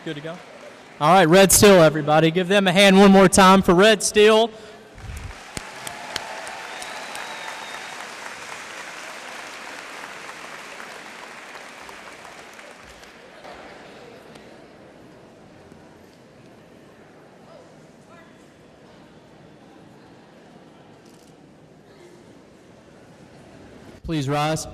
Good to go? All right, Red Steel, everybody. Give them a hand one more time for Red Steel. Please rise.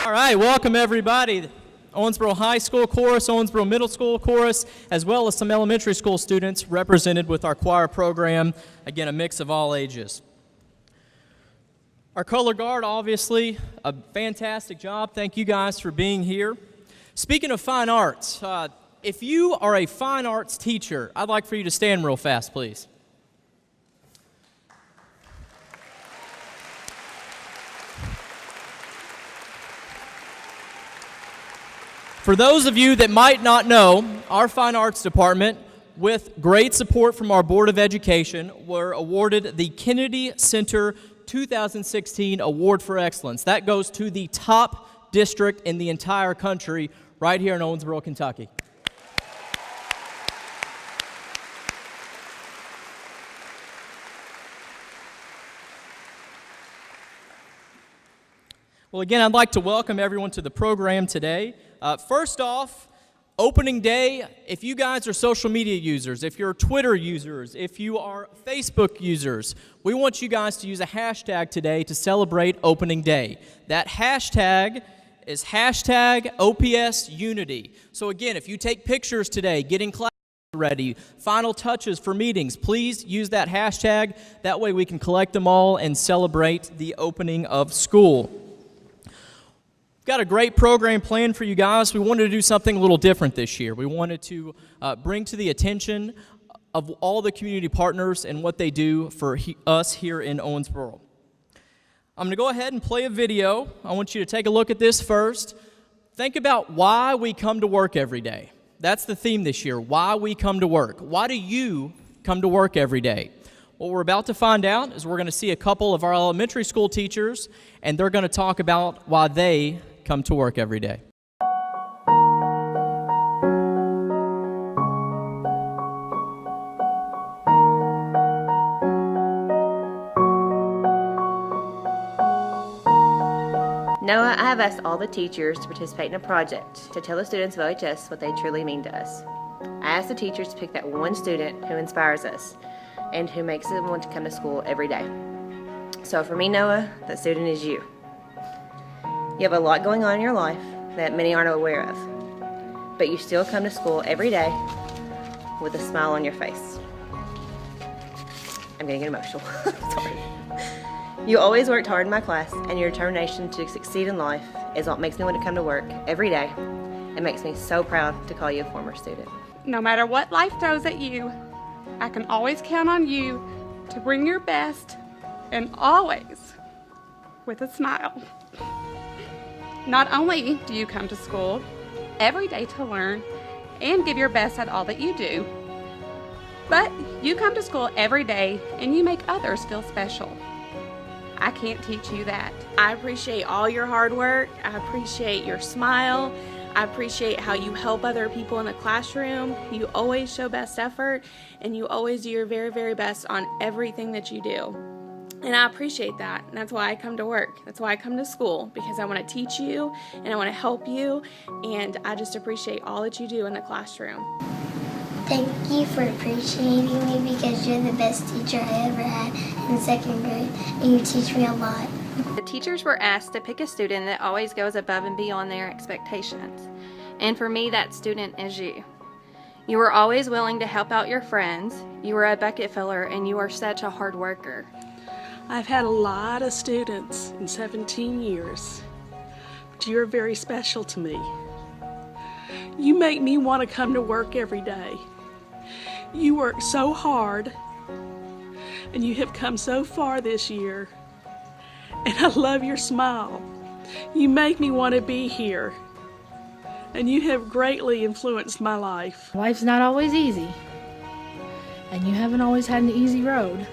All right, welcome everybody. Owensboro High School Chorus, Owensboro Middle School Chorus, as well as some elementary school students represented with our choir program. Again, a mix of all ages. Our color guard, obviously, a fantastic job. Thank you guys for being here. Speaking of fine arts, if you are a fine arts teacher, I'd like for you to stand real fast, please. For those of you that might not know, our Fine Arts Department, with great support from our Board of Education, were awarded the Kennedy Center 2016 Award for Excellence. That goes to the top district in the entire country right here in Owensboro, Kentucky. Well, again, I'd like to welcome everyone to the program today. First off, opening day, if you guys are social media users, if you're Twitter users, if you are Facebook users, we want you guys to use a hashtag today to celebrate opening day. That hashtag is hashtag OPS Unity. So again, if you take pictures today, getting class ready, final touches for meetings, please use that hashtag. That way we can collect them all and celebrate the opening of school. Got a great program planned for you guys. We wanted to do something a little different this year. We wanted to bring to the attention of all the community partners and what they do for us here in Owensboro. I'm going to go ahead and play a video. I want you to take a look at this first. Think about why we come to work every day. That's the theme this year, why we come to work. Why do you come to work every day? What we're about to find out is we're going to see a couple of our elementary school teachers, and they're going to talk about why they come to work every day. Noah, I have asked all the teachers to participate in a project to tell the students of OHS what they truly mean to us. I asked the teachers to pick that one student who inspires us and who makes them want to come to school every day. So for me, Noah, that student is you. You have a lot going on in your life that many aren't aware of, but you still come to school every day with a smile on your face. I'm getting emotional. Sorry. You always worked hard in my class, and your determination to succeed in life is what makes me want to come to work every day and makes me so proud to call you a former student. No matter what life throws at you, I can always count on you to bring your best and always with a smile. Not only do you come to school every day to learn and give your best at all that you do. But you come to school every day and you make others feel special. I can't teach you that. I appreciate all your hard work. I appreciate your smile. I appreciate how you help other people in the classroom. You always show best effort, and you always do your very, very best on everything that you do. And I appreciate that. And that's why I come to work. That's why I come to school, because I want to teach you and I want to help you. And I just appreciate all that you do in the classroom. Thank you for appreciating me, because you're the best teacher I ever had in 2nd grade, and you teach me a lot. The teachers were asked to pick a student that always goes above and beyond their expectations. And for me, that student is you. You were always willing to help out your friends. You were a bucket filler, and you are such a hard worker. I've had a lot of students in 17 years, but you're very special to me. You make me want to come to work every day. You work so hard, and you have come so far this year, and I love your smile. You make me want to be here, and you have greatly influenced my life. Life's not always easy, and you haven't always had an easy road.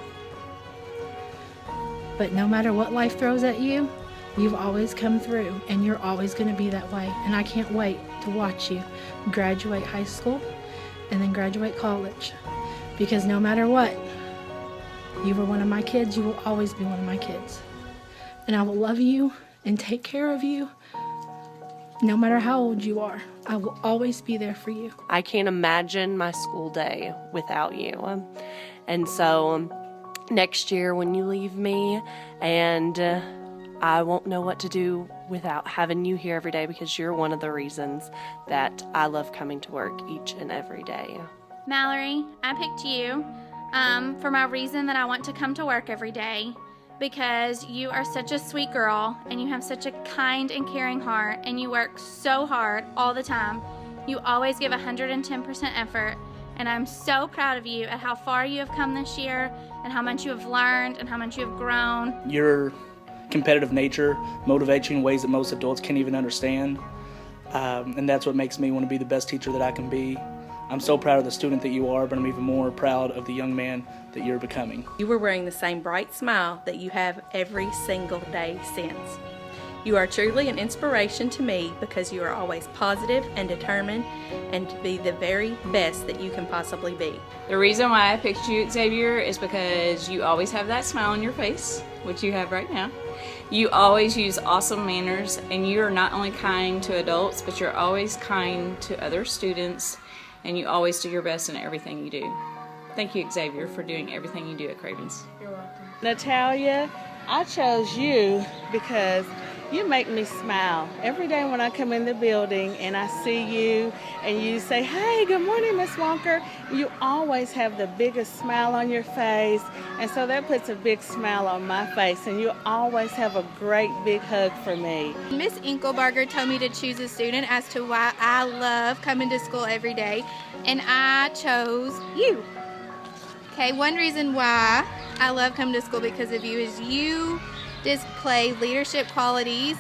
But no matter what life throws at you, you've always come through, and you're always going to be that way. And I can't wait to watch you graduate high school and then graduate college. Because no matter what, you were one of my kids, you will always be one of my kids. And I will love you and take care of you no matter how old you are. I will always be there for you. I can't imagine my school day without you. And so next year when you leave me, and I won't know what to do without having you here every day, because you're one of the reasons that I love coming to work each and every day. Mallory, I picked you for my reason that I want to come to work every day, because you are such a sweet girl, and you have such a kind and caring heart, and you work so hard all the time. You always give 110% effort, and I'm so proud of you at how far you have come this year, and how much you have learned, and how much you have grown. Your competitive nature motivates you in ways that most adults can't even understand, and that's what makes me want to be the best teacher that I can be. I'm so proud of the student that you are, but I'm even more proud of the young man that you're becoming. You were wearing the same bright smile that you have every single day since. You are truly an inspiration to me, because you are always positive and determined, and to be the very best that you can possibly be. The reason why I picked you, Xavier, is because you always have that smile on your face, which you have right now. You always use awesome manners, and you are not only kind to adults, but you're always kind to other students, and you always do your best in everything you do. Thank you, Xavier, for doing everything you do at Cravens. You're welcome. Natalia, I chose you because you make me smile every day when I come in the building and I see you and you say, "Hey, good morning, Miss Walker." You always have the biggest smile on your face, and so that puts a big smile on my face, and you always have a great big hug for me. Miss Inkelberger told me to choose a student as to why I love coming to school every day, and I chose you. Okay, one reason why I love coming to school because of you is you display leadership qualities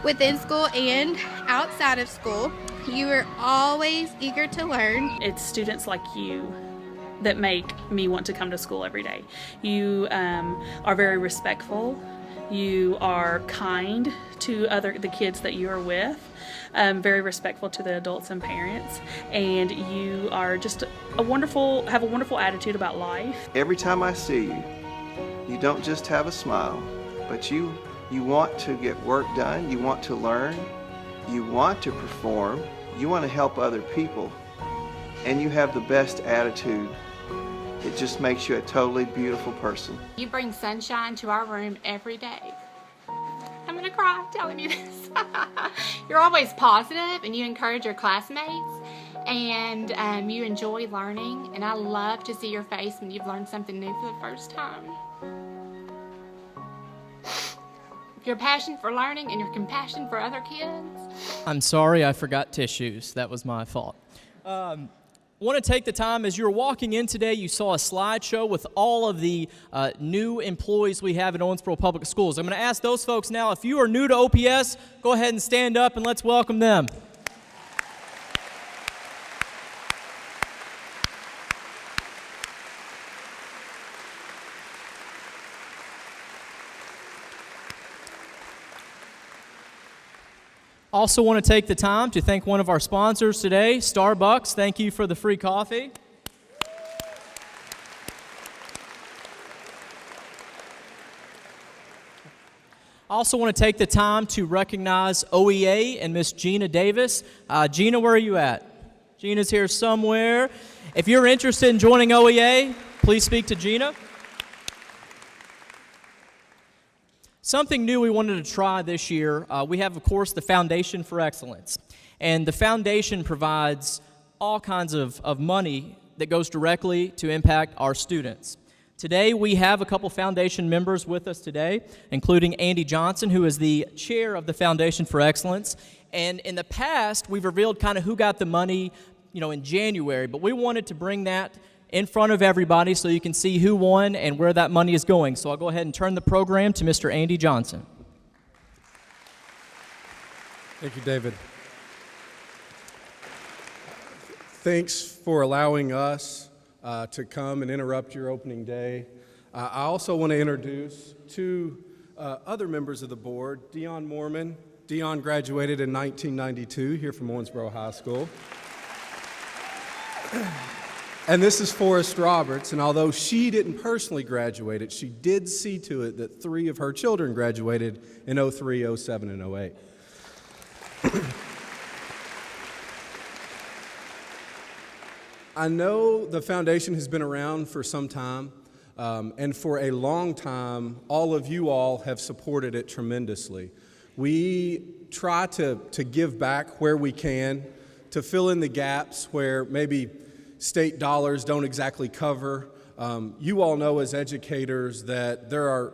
within school and outside of school. You are always eager to learn. It's students like you that make me want to come to school every day. You are very respectful. You are kind to the kids that you are with, very respectful to the adults and parents, and you are just have a wonderful attitude about life. Every time I see you, you don't just have a smile, but you want to get work done, you want to learn, you want to perform, you want to help other people, and you have the best attitude. It just makes you a totally beautiful person. You bring sunshine to our room every day. I'm gonna cry telling you this. You're always positive, and you encourage your classmates, and you enjoy learning, and I love to see your face when you've learned something new for the first time. Your passion for learning and your compassion for other kids. I'm sorry, I forgot tissues. That was my fault. Want to take the time, as you were walking in today, you saw a slideshow with all of the new employees we have at Owensboro Public Schools. I'm going to ask those folks now, if you are new to OPS, go ahead and stand up and let's welcome them. Also want to take the time to thank one of our sponsors today, Starbucks. Thank you for the free coffee. I also want to take the time to recognize OEA and Miss Gina Davis. Gina, where are you at? Gina's here somewhere. If you're interested in joining OEA, please speak to Gina. Something new we wanted to try this year, we have, of course, the Foundation for Excellence. And the foundation provides all kinds of money that goes directly to impact our students. Today, we have a couple foundation members with us today, including Andy Johnson, who is the chair of the Foundation for Excellence. And in the past, we've revealed kind of who got the money, in January, but we wanted to bring that in front of everybody so you can see who won and where that money is going. So I'll go ahead and turn the program to Mr. Andy Johnson. Thank you, David. Thanks for allowing us to come and interrupt your opening day. I also want to introduce two other members of the board, Dion Mormon. Dion graduated in 1992 here from Owensboro High School. And this is Forrest Roberts, and although she didn't personally graduate it, she did see to it that 3 of her children graduated in 03, 07, and 08. I know the foundation has been around for some time, and for a long time, all of you all have supported it tremendously. We try to give back where we can, to fill in the gaps where maybe state dollars don't exactly cover. You all know as educators that there are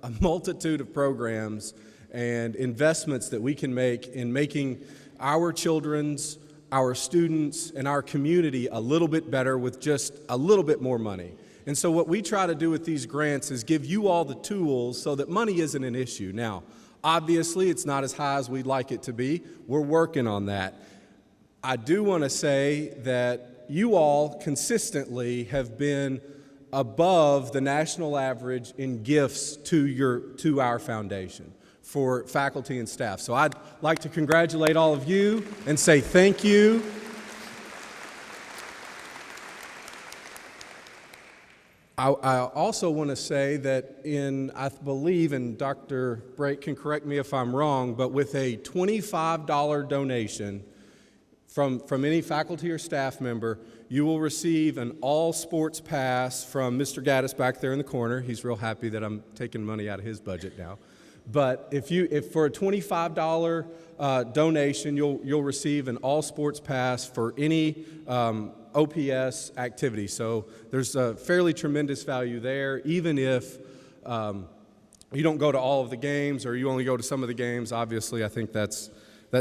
a multitude of programs and investments that we can make in making our children's, our students, and our community a little bit better with just a little bit more money. And so what we try to do with these grants is give you all the tools so that money isn't an issue. Now, obviously, it's not as high as we'd like it to be. We're working on that. I do want to say that you all consistently have been above the national average in gifts to our foundation for faculty and staff. So I'd like to congratulate all of you and say thank you. I also want to say that I believe, and Dr. Brake can correct me if I'm wrong, but with a $25 donation from any faculty or staff member, you will receive an all-sports pass from Mr. Gaddis back there in the corner. He's real happy that I'm taking money out of his budget now. But if for a $25 donation, you'll receive an all-sports pass for any OPS activity. So there's a fairly tremendous value there, even if you don't go to all of the games or you only go to some of the games. Obviously, I think that's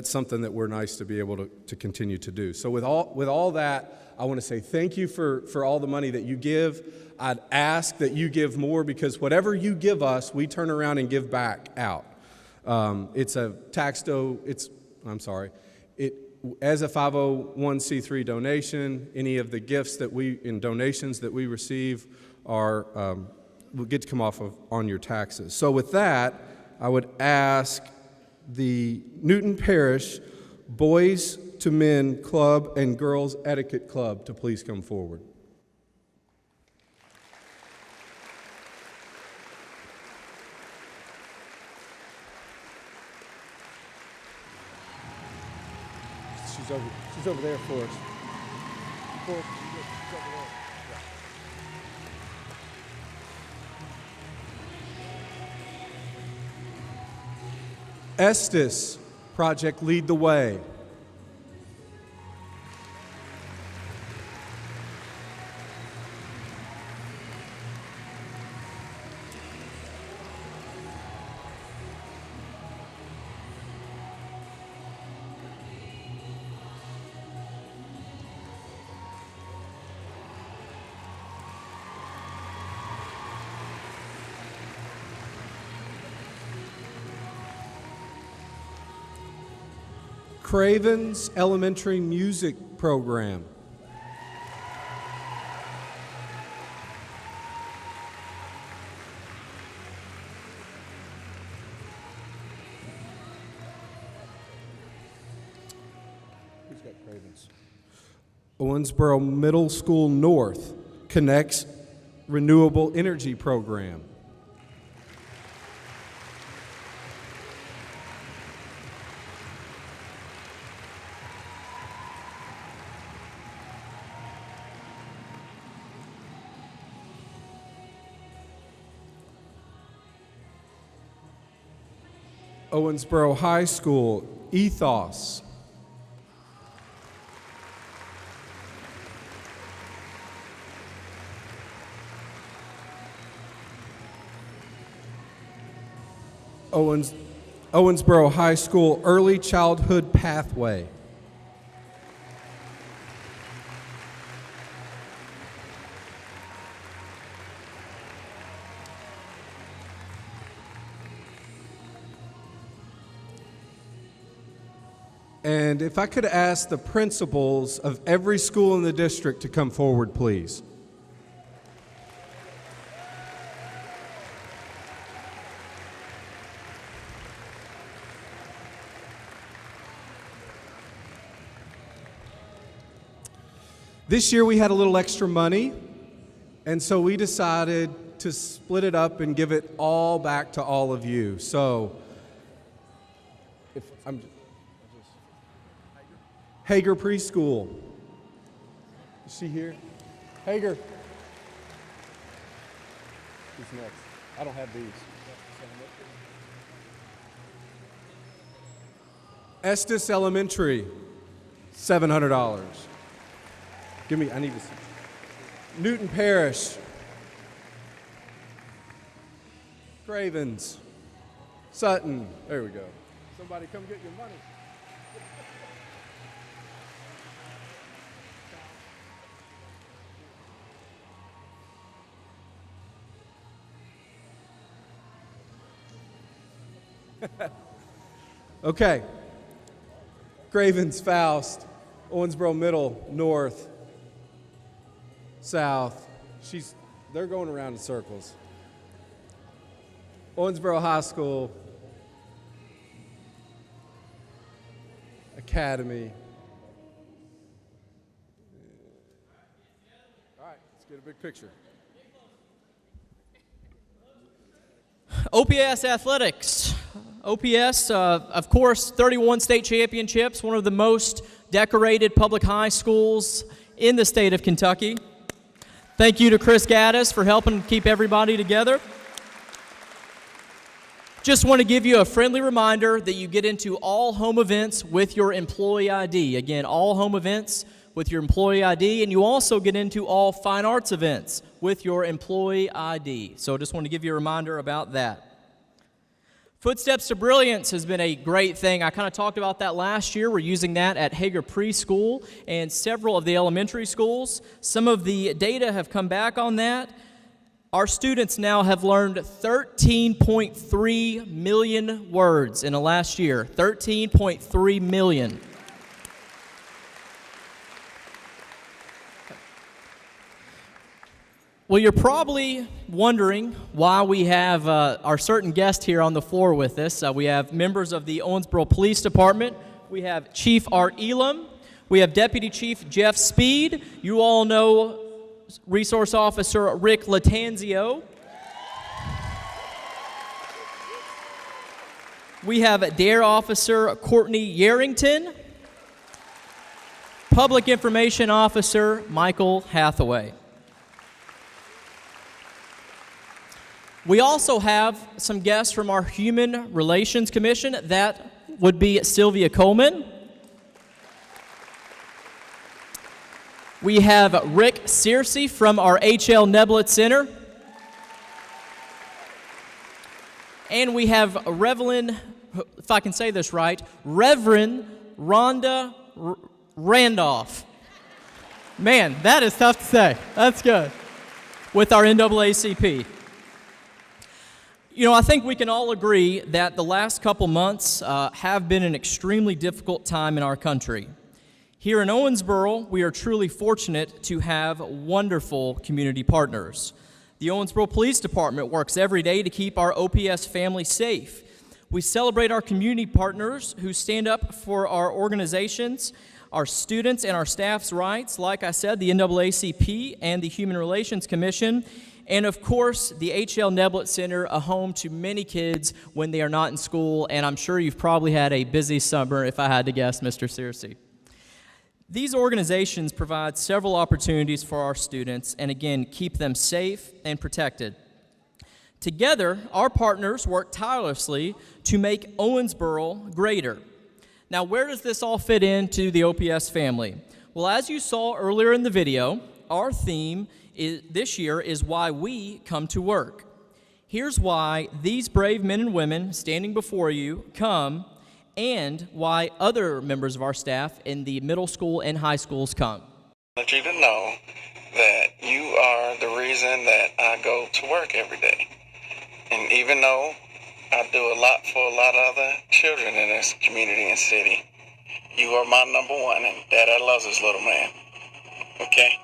something that we're nice to be able to continue to do. So with all that, I want to say thank you for all the money that you give. I'd ask that you give more because whatever you give us, we turn around and give back out. It's a as a 501c3 donation, any of the gifts and donations that we receive will get to come off on your taxes. So with that, I would ask the Newton Parish Boys to Men Club and Girls Etiquette Club to please come forward. She's over there for us. She's over there. Estes Project Lead the Way. Craven's Elementary Music Program. Cravens. Owensboro Middle School North connects Renewable Energy Program. Owensboro High School Ethos. Owensboro High School Early Childhood Pathway. And if I could ask the principals of every school in the district to come forward, please. This year we had a little extra money, and so we decided to split it up and give it all back to all of you. So, if I'm Hager Preschool. Is she here? Hager. Who's next? I don't have these. Estes Elementary, $700. Give me, I need to see. Newton Parish. Cravens. Sutton. There we go. Somebody come get your money. Okay. Cravens, Faust, Owensboro Middle, North, South. They're going around in circles. Owensboro High School, Academy. All right, let's get a big picture. OPS Athletics. OPS, of course, 31 state championships, one of the most decorated public high schools in the state of Kentucky. Thank you to Chris Gaddis for helping keep everybody together. Just want to give you a friendly reminder that you get into all home events with your employee ID. Again, all home events with your employee ID, and you also get into all fine arts events with your employee ID. So I just want to give you a reminder about that. Footsteps to Brilliance has been a great thing. I kind of talked about that last year. We're using that at Hager Preschool and several of the elementary schools. Some of the data have come back on that. Our students now have learned 13.3 million words in the last year. 13.3 million. Well, you're probably wondering why we have our certain guest here on the floor with us. We have members of the Owensboro Police Department. We have Chief Art Elam. We have Deputy Chief Jeff Speed. You all know Resource Officer Rick Latanzio. We have Dare Officer Courtney Yarrington. Public Information Officer Michael Hathaway. We also have some guests from our Human Relations Commission. That would be Sylvia Coleman. We have Rick Searcy from our H.L. Neblett Center. And we have Reverend, if I can say this right, Reverend Rhonda Randolph. Man, that is tough to say. That's good. With our NAACP. You know, I think we can all agree that the last couple months have been an extremely difficult time in our country. Here in Owensboro, we are truly fortunate to have wonderful community partners. The Owensboro Police Department works every day to keep our OPS family safe. We celebrate our community partners who stand up for our organizations. our students and our staff's rights, like I said, the NAACP and the Human Relations Commission, and of course, the H.L. Neblett Center, a home to many kids when they are not in school, and I'm sure you've probably had a busy summer, if I had to guess, Mr. Searcy. These organizations provide several opportunities for our students and, again, keep them safe and protected. Together, our partners work tirelessly to make Owensboro greater. Now, where does this all fit into the OPS family? Well, as you saw earlier in the video, our theme this year is why we come to work. Here's why these brave men and women standing before you come, and why other members of our staff in the middle school and high schools come. I want you to know that you are the reason that I go to work every day. And even though I do a lot for a lot of other children in this community and city, you are my number one, and Dad loves this little man. Okay?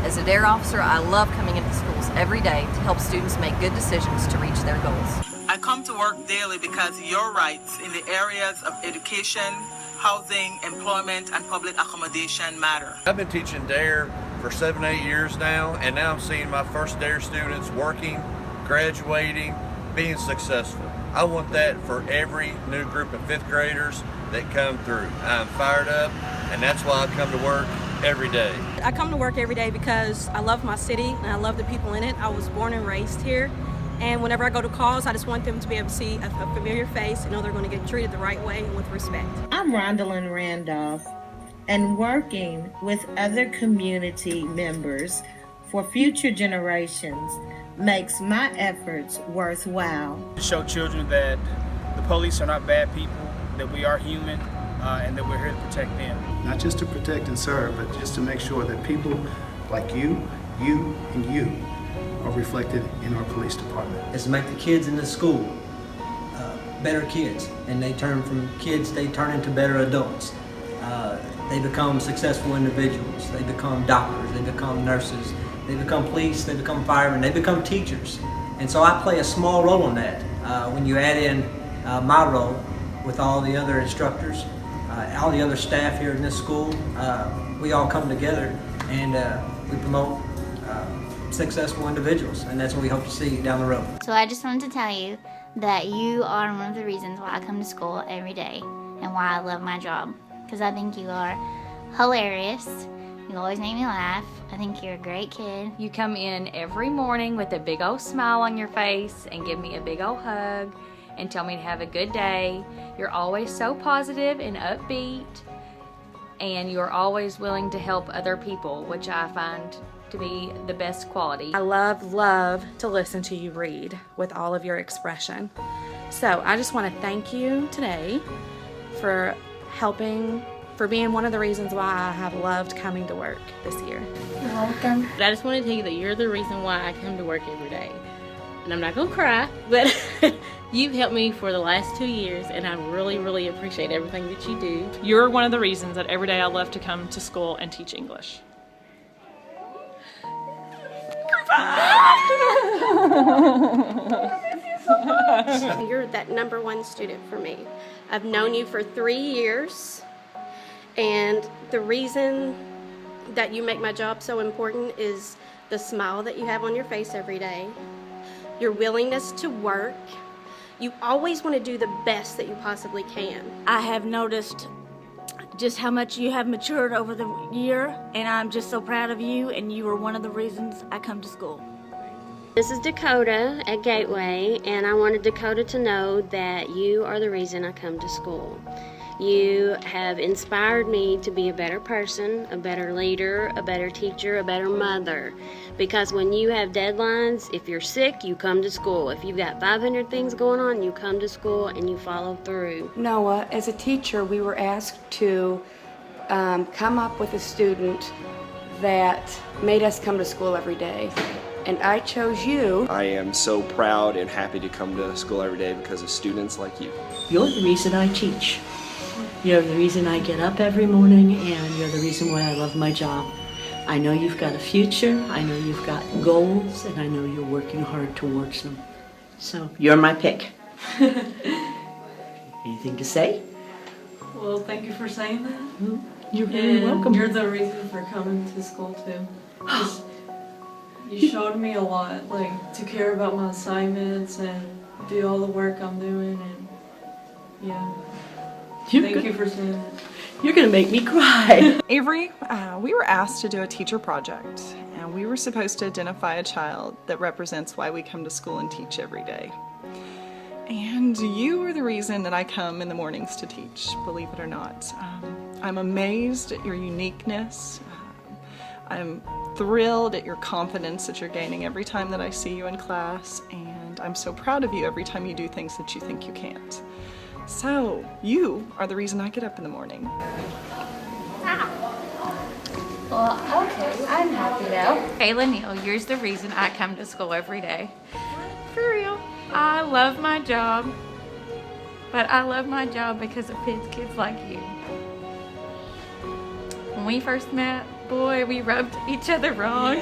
As a DARE officer, I love coming into schools every day to help students make good decisions to reach their goals. I come to work daily because your rights in the areas of education, housing, employment, and public accommodation matter. I've been teaching DARE for 7-8 years now, and now I'm seeing my first DARE students working, graduating, being successful. I want that for every new group of 5th graders that come through. I'm fired up, and that's why I come to work every day. I come to work every day because I love my city and I love the people in it. I was born and raised here, and whenever I go to calls, I just want them to be able to see a familiar face and know they're going to get treated the right way and with respect. I'm Rondalyn Randolph, and working with other community members for future generations makes my efforts worthwhile. To show children that the police are not bad people, that we are human, and that we're here to protect them. Not just to protect and serve, but just to make sure that people like you, and you are reflected in our police department. Is to make the kids in the school better kids, and they turn from kids, they turn into better adults. They become successful individuals. They become doctors, they become nurses, they become police, they become firemen, they become teachers. And so I play a small role in that. When you add in my role with all the other instructors, all the other staff here in this school, we all come together and we promote successful individuals, and that's what we hope to see down the road. So I just wanted to tell you that you are one of the reasons why I come to school every day and why I love my job, because I think you are hilarious. You always make me laugh. I think you're a great kid. You come in every morning with a big old smile on your face and give me a big old hug and tell me to have a good day. You're always so positive and upbeat, and you're always willing to help other people, which I find to be the best quality. I love to listen to you read with all of your expression. So I just want to thank you today for being one of the reasons why I have loved coming to work this year. You're welcome. I just want to tell you that you're the reason why I come to work every day. And I'm not going to cry, but you've helped me for the last 2 years, and I really appreciate everything that you do. You're one of the reasons that every day I love to come to school and teach English. You're that #1 student for me. I've known you for 3 years, and the reason that you make my job so important is the smile that you have on your face every day, your willingness to work. You always want to do the best that you possibly can. I have noticed just how much you have matured over the year, and I'm just so proud of you, and you are one of the reasons I come to school. This is Dakota at Gateway, and I wanted Dakota to know that you are the reason I come to school. You have inspired me to be a better person, a better leader, a better teacher, a better mother. Because when you have deadlines, if you're sick, you come to school. If you've got 500 things going on, you come to school and you follow through. Noah, as a teacher, we were asked to come up with a student that made us come to school every day. And I chose you. I am so proud and happy to come to school every day because of students like you. You're the reason I teach. You're the reason I get up every morning, and you're the reason why I love my job. I know you've got a future, I know you've got goals, and I know you're working hard towards them. So, you're my pick. Anything to say? Well, thank you for saying that. You're very welcome. You're the reason for coming to school too. You showed me a lot, like to care about my assignments and do all the work I'm doing, and yeah. Thank you for saying that. You're gonna make me cry. Avery, we were asked to do a teacher project, and we were supposed to identify a child that represents why we come to school and teach every day. And you are the reason that I come in the mornings to teach, believe it or not. I'm amazed at your uniqueness. I'm thrilled at your confidence that you're gaining every time that I see you in class, and I'm so proud of you every time you do things that you think you can't. So, you are the reason I get up in the morning. Well, okay, I'm happy now. Kayla Neal, you're the reason I come to school every day. For real. I love my job, but I love my job because it fits kids like you. When we first met, boy, we rubbed each other wrong.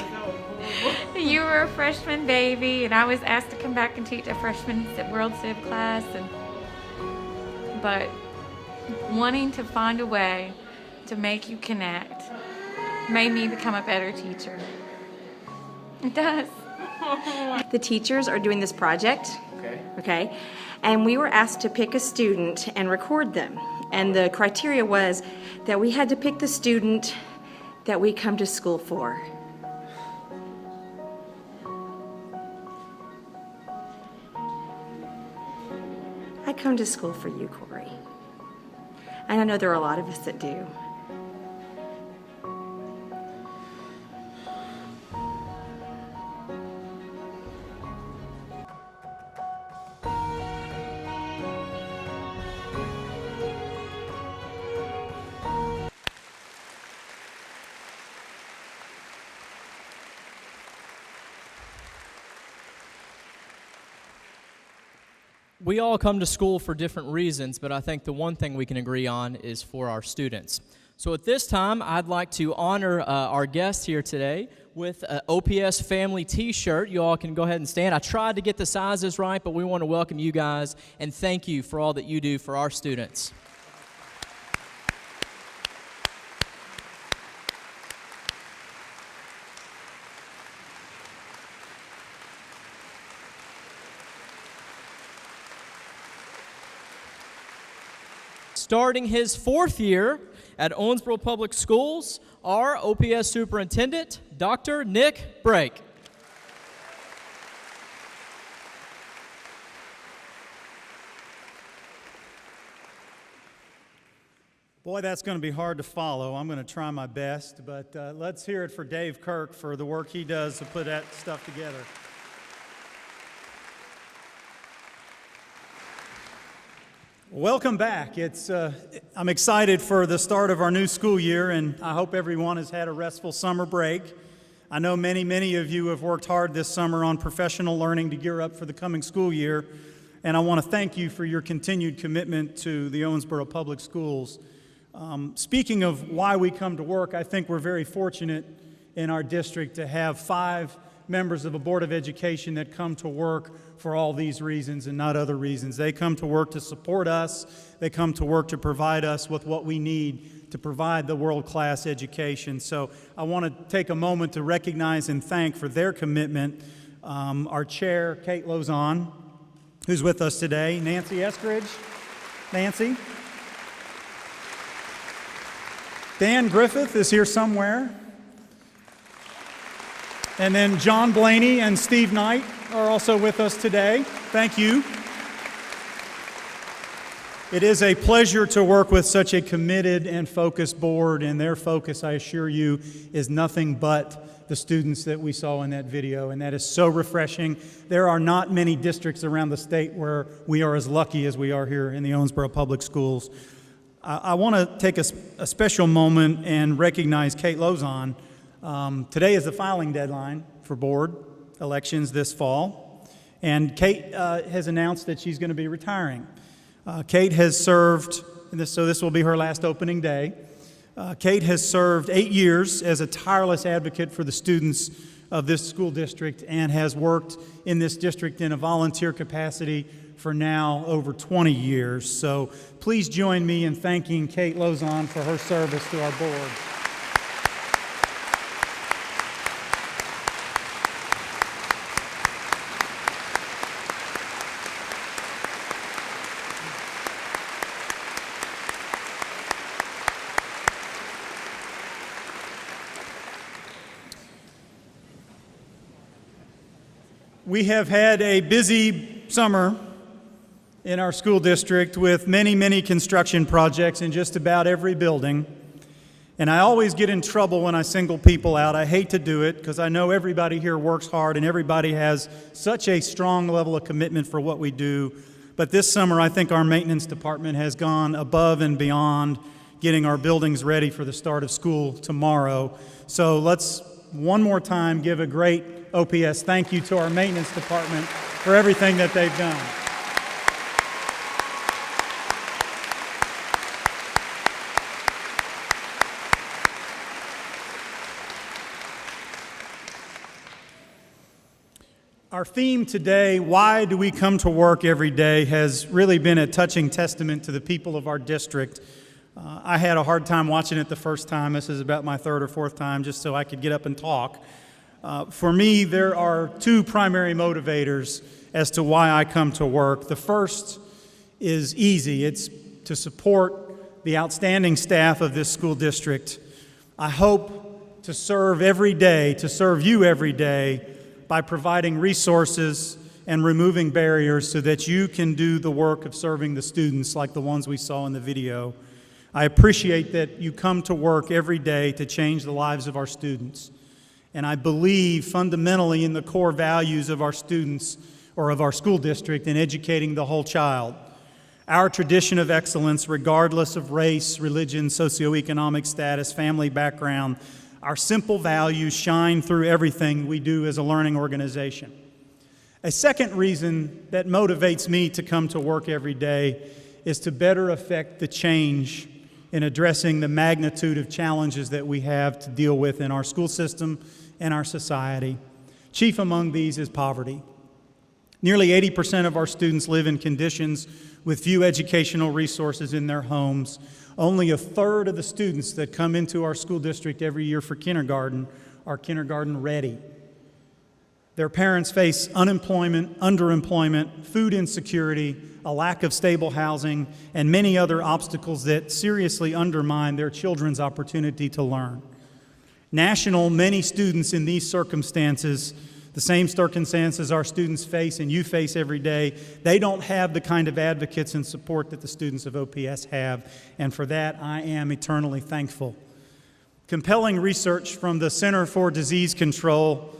You were a freshman baby, and I was asked to come back and teach a freshman World Civ class, but wanting to find a way to make you connect made me become a better teacher. It does. The teachers are doing this project, okay? And we were asked to pick a student and record them. And the criteria was that we had to pick the student that we come to school for. I come to school for you, Corey. And I know there are a lot of us that do. We all come to school for different reasons, but I think the one thing we can agree on is for our students. So at this time, I'd like to honor our guest here today with an OPS family t-shirt. You all can go ahead and stand. I tried to get the sizes right, but we want to welcome you guys and thank you for all that you do for our students. Starting his 4th year at Owensboro Public Schools, our OPS Superintendent, Dr. Nick Brake. Boy, that's going to be hard to follow. I'm going to try my best, but let's hear it for Dave Kirk for the work he does to put that stuff together. Welcome back. I'm excited for the start of our new school year, and I hope everyone has had a restful summer break. I know many of you have worked hard this summer on professional learning to gear up for the coming school year, and I want to thank you for your continued commitment to the Owensboro Public Schools. Speaking of why we come to work, I think we're very fortunate in our district to have 5 members of a Board of Education that come to work for all these reasons and not other reasons. They come to work to support us. They come to work to provide us with what we need to provide the world-class education. So I want to take a moment to recognize and thank for their commitment our chair, Kate Lozon, who's with us today, Nancy Eskridge. Nancy. Dan Griffith is here somewhere. And then John Blaney and Steve Knight are also with us today. Thank you. It is a pleasure to work with such a committed and focused board, and their focus, I assure you, is nothing but the students that we saw in that video, and that is so refreshing. There are not many districts around the state where we are as lucky as we are here in the Owensboro Public Schools. I want to take a special moment and recognize Kate Lozon. Today is the filing deadline for board elections this fall, and Kate has announced that she's going to be retiring. Kate has served, so this will be her last opening day. Kate has served 8 years as a tireless advocate for the students of this school district and has worked in this district in a volunteer capacity for now over 20 years. So please join me in thanking Kate Lozon for her service to our board. We have had a busy summer in our school district with many, many construction projects in just about every building. And I always get in trouble when I single people out. I hate to do it because I know everybody here works hard and everybody has such a strong level of commitment for what we do. But this summer, I think our maintenance department has gone above and beyond getting our buildings ready for the start of school tomorrow. So let's one more time give a great OPS thank you to our maintenance department for everything that they've done. Our theme today, why do we come to work every day, has really been a touching testament to the people of our district. I had a hard time watching it the first time. This is about my third or fourth time, just so I could get up and talk. For me, there are two primary motivators as to why I come to work. The first is easy. It's to support the outstanding staff of this school district. I hope to serve every day, to serve you every day, by providing resources and removing barriers so that you can do the work of serving the students like the ones we saw in the video. I appreciate that you come to work every day to change the lives of our students. And I believe fundamentally in the core values of our students or of our school district in educating the whole child. Our tradition of excellence, regardless of race, religion, socioeconomic status, family background, our simple values shine through everything we do as a learning organization. A second reason that motivates me to come to work every day is to better affect the change in addressing the magnitude of challenges that we have to deal with in our school system and our society. Chief among these is poverty. Nearly 80% of our students live in conditions with few educational resources in their homes. Only a third of the students that come into our school district every year for kindergarten are kindergarten ready. Their parents face unemployment, underemployment, food insecurity, a lack of stable housing, and many other obstacles that seriously undermine their children's opportunity to learn. Many students in these circumstances, the same circumstances our students face and you face every day, they don't have the kind of advocates and support that the students of OPS have, and for that I am eternally thankful. Compelling research from the Center for Disease Control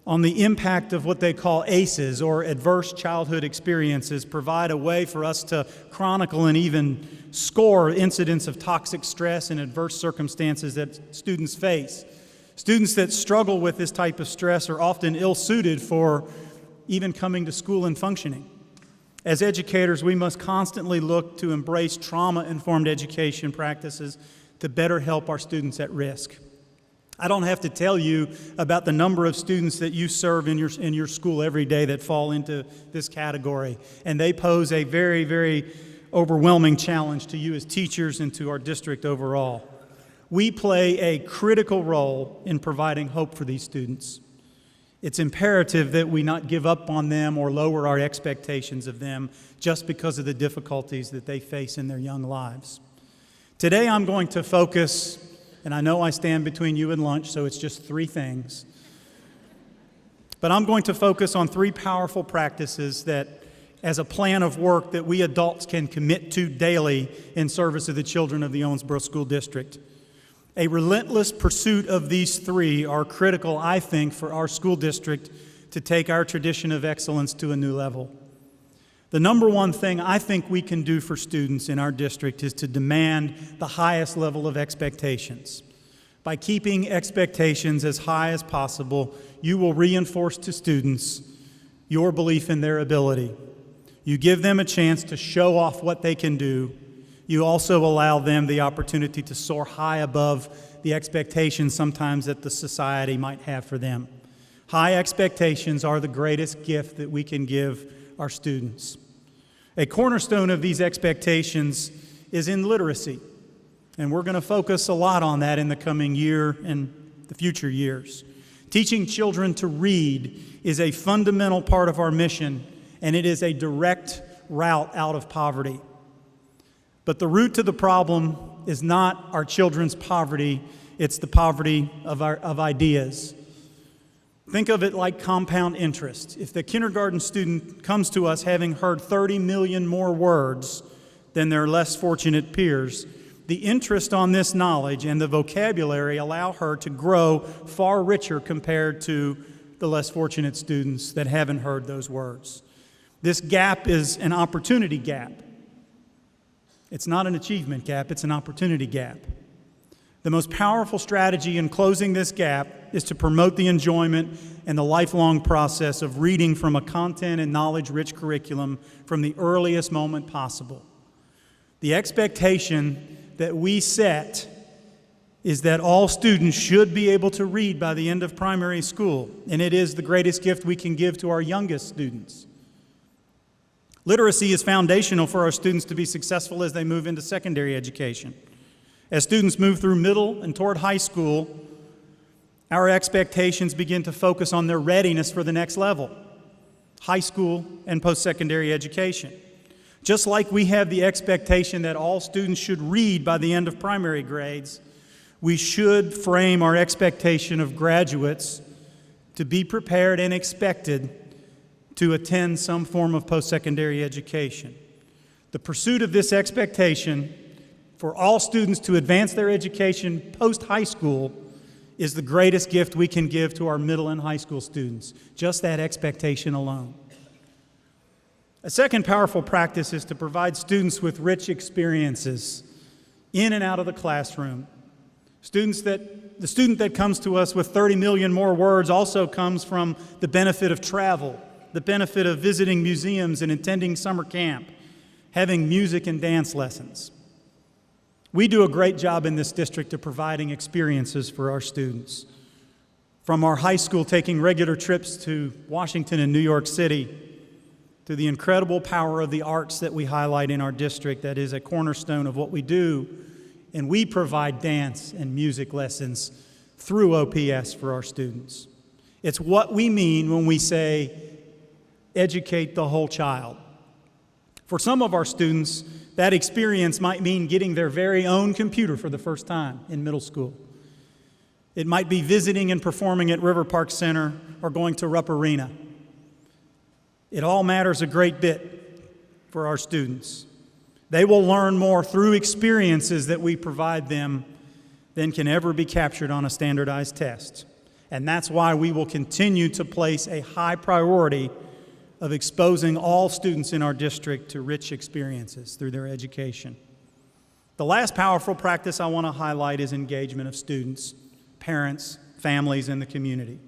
on the impact of what they call ACEs, or adverse childhood experiences, provide a way for us to chronicle and even score incidents of toxic stress and adverse circumstances that students face. Students that struggle with this type of stress are often ill-suited for even coming to school and functioning. As educators, we must constantly look to embrace trauma-informed education practices to better help our students at risk. I don't have to tell you about the number of students that you serve in your school every day that fall into this category, and they pose a very, very overwhelming challenge to you as teachers and to our district overall. We play a critical role in providing hope for these students. It's imperative that we not give up on them or lower our expectations of them just because of the difficulties that they face in their young lives. Today I'm going to focus, and I know I stand between you and lunch, so it's just 3 things. But I'm going to focus on 3 powerful practices that, as a plan of work that we adults can commit to daily in service of the children of the Owensboro School District. A relentless pursuit of these 3 are critical, I think, for our school district to take our tradition of excellence to a new level. The number one thing I think we can do for students in our district is to demand the highest level of expectations. By keeping expectations as high as possible, you will reinforce to students your belief in their ability. You give them a chance to show off what they can do. You also allow them the opportunity to soar high above the expectations sometimes that the society might have for them. High expectations are the greatest gift that we can give our students. A cornerstone of these expectations is in literacy, and we're going to focus a lot on that in the coming year and the future years. Teaching children to read is a fundamental part of our mission, and it is a direct route out of poverty. But the root to the problem is not our children's poverty, it's the poverty of ideas. Think of it like compound interest. If the kindergarten student comes to us having heard 30 million more words than their less fortunate peers, the interest on this knowledge and the vocabulary allow her to grow far richer compared to the less fortunate students that haven't heard those words. This gap is an opportunity gap. It's not an achievement gap, it's an opportunity gap. The most powerful strategy in closing this gap is to promote the enjoyment and the lifelong process of reading from a content and knowledge-rich curriculum from the earliest moment possible. The expectation that we set is that all students should be able to read by the end of primary school, and it is the greatest gift we can give to our youngest students. Literacy is foundational for our students to be successful as they move into secondary education. As students move through middle and toward high school, our expectations begin to focus on their readiness for the next level, high school and post-secondary education. Just like we have the expectation that all students should read by the end of primary grades, we should frame our expectation of graduates to be prepared and expected to attend some form of post-secondary education. The pursuit of this expectation for all students to advance their education post-high school is the greatest gift we can give to our middle and high school students, just that expectation alone. A second powerful practice is to provide students with rich experiences in and out of the classroom. The student that comes to us with 30 million more words also comes from the benefit of travel, the benefit of visiting museums and attending summer camp, having music and dance lessons. We do a great job in this district of providing experiences for our students. From our high school taking regular trips to Washington and New York City, to the incredible power of the arts that we highlight in our district that is a cornerstone of what we do, and we provide dance and music lessons through OPS for our students. It's what we mean when we say, educate the whole child. For some of our students, that experience might mean getting their very own computer for the first time in middle school. It might be visiting and performing at River Park Center or going to Rupp Arena. It all matters a great bit for our students. They will learn more through experiences that we provide them than can ever be captured on a standardized test. And that's why we will continue to place a high priority of exposing all students in our district to rich experiences through their education. The last powerful practice I want to highlight is engagement of students, parents, families, and the community.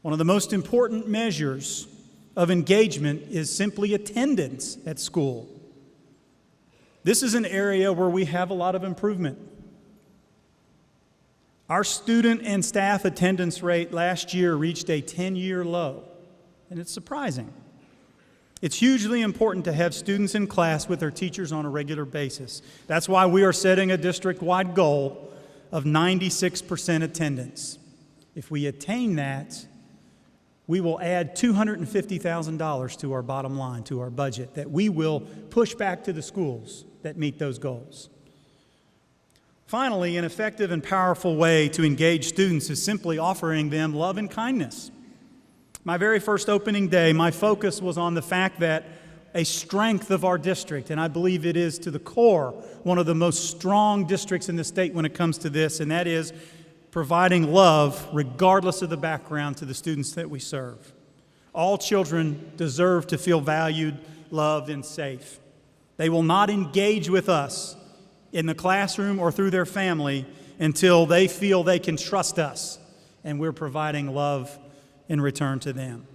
One of the most important measures of engagement is simply attendance at school. This is an area where we have a lot of improvement. Our student and staff attendance rate last year reached a 10-year low. And it's surprising. It's hugely important to have students in class with their teachers on a regular basis. That's why we are setting a district-wide goal of 96% attendance. If we attain that, we will add $250,000 to our bottom line, to our budget, that we will push back to the schools that meet those goals. Finally, an effective and powerful way to engage students is simply offering them love and kindness. My very first opening day, my focus was on the fact that a strength of our district, and I believe it is to the core one of the most strong districts in the state when it comes to this, and that is providing love regardless of the background to the students that we serve. All children deserve to feel valued, loved, and safe. They will not engage with us in the classroom or through their family until they feel they can trust us and we're providing love in return to them.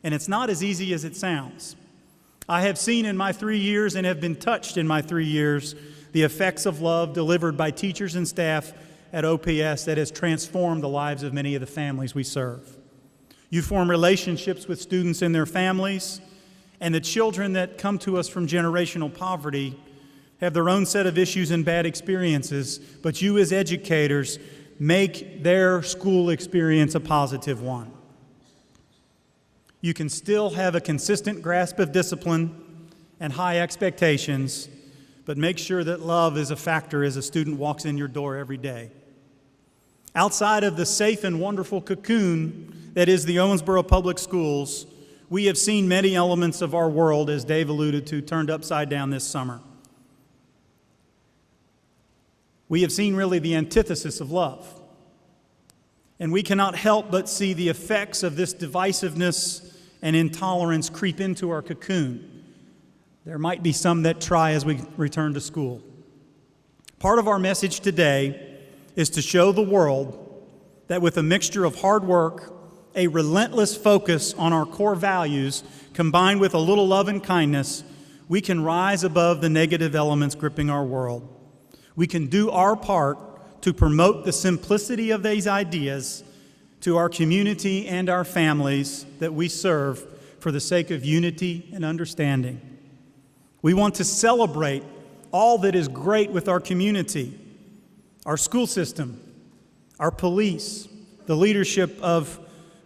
And it's not as easy as it sounds. I have seen in my 3 years and have been touched in my 3 years the effects of love delivered by teachers and staff at OPS that has transformed the lives of many of the families we serve. You form relationships with students and their families, And the children that come to us from generational poverty have their own set of issues and bad experiences, but you as educators make their school experience a positive one. You can still have a consistent grasp of discipline and high expectations, but make sure that love is a factor as a student walks in your door every day. Outside of the safe and wonderful cocoon that is the Owensboro Public Schools, we have seen many elements of our world, as Dave alluded to, turned upside down this summer. We have seen really the antithesis of love. And we cannot help but see the effects of this divisiveness and intolerance creep into our cocoon. There might be some that try as we return to school. Part of our message today is to show the world that with a mixture of hard work, a relentless focus on our core values, combined with a little love and kindness, we can rise above the negative elements gripping our world. We can do our part to promote the simplicity of these ideas to our community and our families that we serve for the sake of unity and understanding. We want to celebrate all that is great with our community, our school system, our police, the leadership of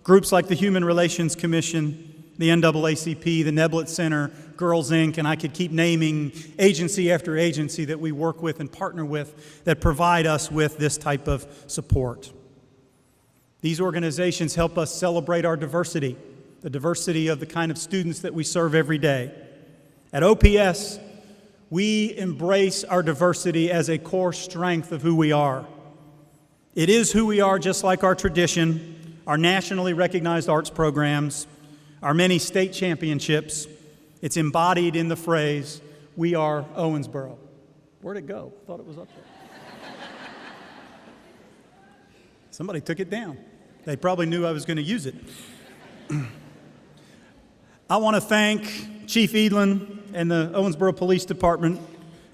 groups like the Human Relations Commission, the NAACP, the Neblett Center, Girls Inc., and I could keep naming agency after agency that we work with and partner with that provide us with this type of support. These organizations help us celebrate our diversity, the diversity of the kind of students that we serve every day. At OPS, we embrace our diversity as a core strength of who we are. It is who we are, just like our tradition, our nationally recognized arts programs, our many state championships. It's embodied in the phrase, "We are Owensboro." Where'd it go? I thought it was up there. Somebody took it down. They probably knew I was going to use it. I want to thank Chief Edlin and the Owensboro Police Department.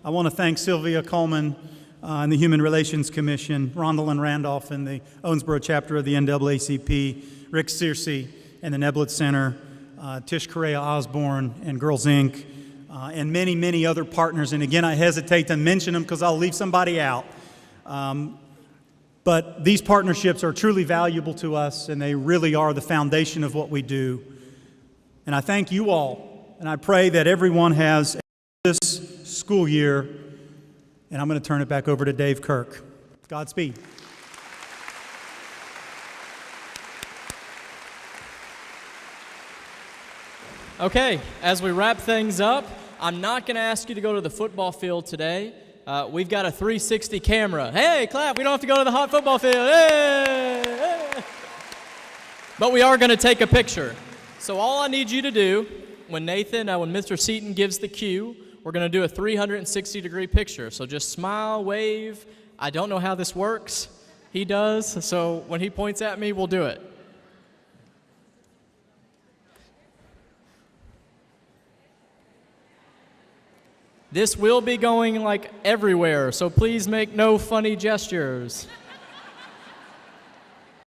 I want to thank Sylvia Coleman and the Human Relations Commission, Rondalyn Randolph and the Owensboro chapter of the NAACP, Rick Searcy and the Neblett Center, Tish Correa Osborne and Girls Inc., and many, many other partners. And again, I hesitate to mention them because I'll leave somebody out. But these partnerships are truly valuable to us, and they really are the foundation of what we do. And I thank you all, and I pray that everyone has this school year. And I'm going to turn it back over to Dave Kirk. Godspeed. Okay, as we wrap things up, I'm not going to ask you to go to the football field today. We've got a 360 camera. Hey, clap. We don't have to go to the hot football field. Hey, hey. But we are going to take a picture. So all I need you to do, when Mr. Seaton gives the cue, we're going to do a 360-degree picture. So just smile, wave. I don't know how this works. He does. So when he points at me, we'll do it. This will be going like everywhere, so please make no funny gestures.